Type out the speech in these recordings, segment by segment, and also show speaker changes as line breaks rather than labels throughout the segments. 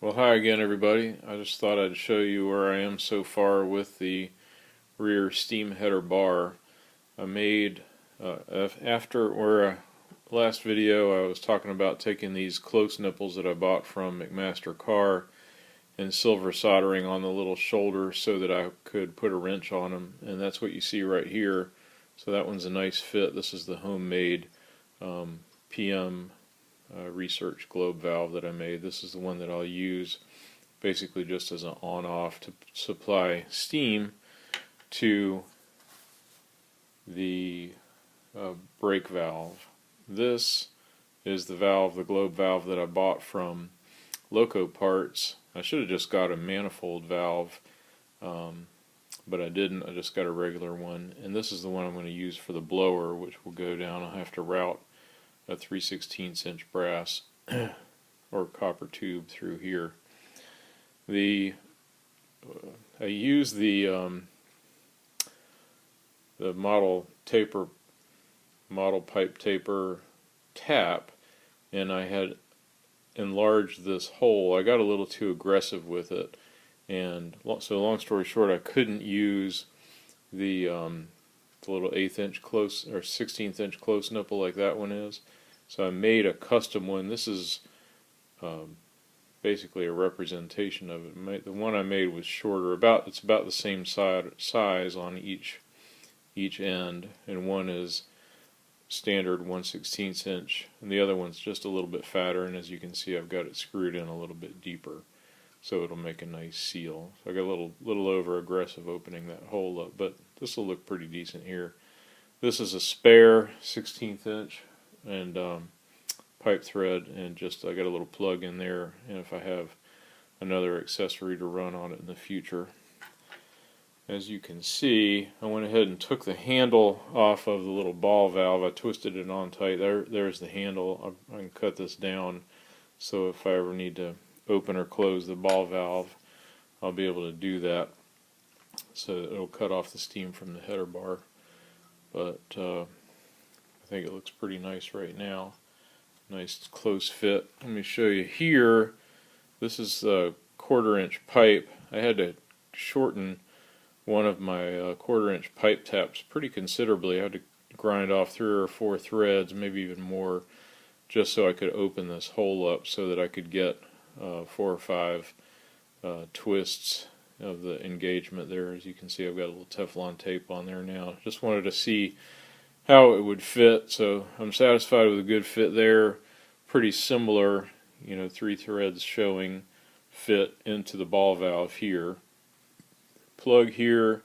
Well, hi again, everybody. I just thought I'd show you where I am so far with the rear steam header bar. I made, after last video I was talking about taking these close nipples that I bought from McMaster Car and silver soldering on the little shoulder so that I could put a wrench on them, and that's what you see right here. So that one's a nice fit. This is the homemade PM research globe valve that I made. This is the one that I'll use basically just as an on-off to supply steam to the brake valve. This is the valve, the globe valve that I bought from Loco Parts. I should have just got a manifold valve, but I didn't. I just got a regular one, and this is the one I'm going to use for the blower, which will go down. I'll have to route a 3/16 inch brass or copper tube through here. I use the model pipe taper tap, and I had enlarged this hole. I got a little too aggressive with it, and so long story short, I couldn't use the little 1/8 inch close or 1/16 inch close nipple like that one is. So I made a custom one. This is basically a representation of it. The one I made was shorter. It's about the same size on each end, and one is standard 1/16 inch, and the other one's just a little bit fatter. And as you can see, I've got it screwed in a little bit deeper, so it'll make a nice seal. So I got a little over aggressive opening that hole up, but this will look pretty decent here. This is a spare 1/16 inch and pipe thread, and just I got a little plug in there, and if I have another accessory to run on it in the future. As you can see, I went ahead and took the handle off of the little ball valve. I twisted it on tight. There's the handle. I can cut this down, so if I ever need to open or close the ball valve, I'll be able to do that, so that it'll cut off the steam from the header bar. But I think it looks pretty nice right now. Nice close fit. Let me show you here. This is a 1/4 inch pipe. I had to shorten one of my 1/4 inch pipe taps pretty considerably. I had to grind off 3 or 4 threads, maybe even more, just so I could open this hole up so that I could get 4 or 5 twists of the engagement there. As you can see, I've got a little Teflon tape on there now. Just wanted to see how it would fit, so I'm satisfied with a good fit there. Pretty similar, 3 threads showing fit into the ball valve here. Plug here.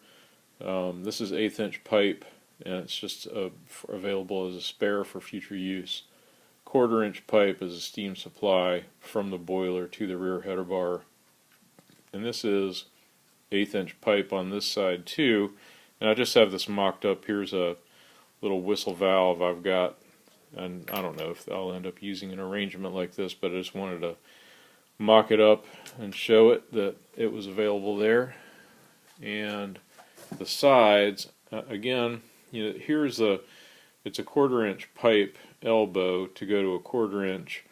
This is 1/8 inch pipe, and it's just available as a spare for future use. 1/4 inch pipe is a steam supply from the boiler to the rear header bar, and this is 1/8 inch pipe on this side too. And I just have this mocked up. Here's a little whistle valve I've got, and I don't know if I'll end up using an arrangement like this, but I just wanted to mock it up and show it that it was available there. And the sides, again, it's a 1/4 inch pipe elbow to go to a 1/4 inch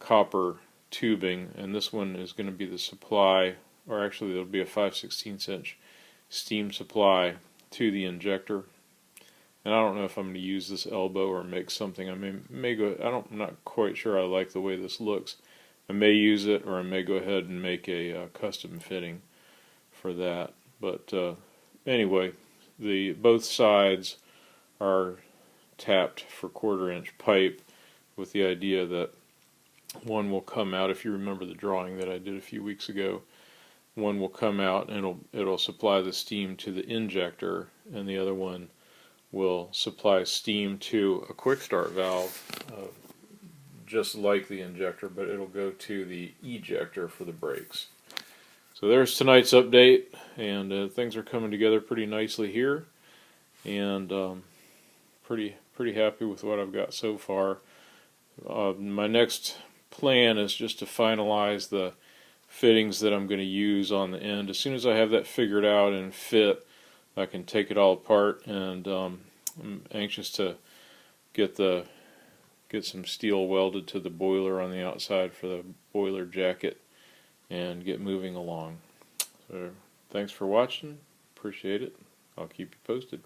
copper tubing, and this one is going to be the supply, or actually it'll be a 5/16 inch steam supply to the injector. And I don't know if I'm going to use this elbow or make something. I'm not quite sure I like the way this looks. I may use it, or I may go ahead and make a custom fitting for that. But anyway, both sides are tapped for 1/4 inch pipe, with the idea that one will come out. If you remember the drawing that I did a few weeks ago, one will come out and it'll supply the steam to the injector, and the other one will supply steam to a quick start valve, just like the injector, but it'll go to the ejector for the brakes. So there's tonight's update, and things are coming together pretty nicely here, and pretty happy with what I've got so far. My next plan is just to finalize the fittings that I'm going to use on the end. As soon as I have that figured out and fit, I can take it all apart, and I'm anxious to get some steel welded to the boiler on the outside for the boiler jacket and get moving along. So thanks for watching. Appreciate it. I'll keep you posted.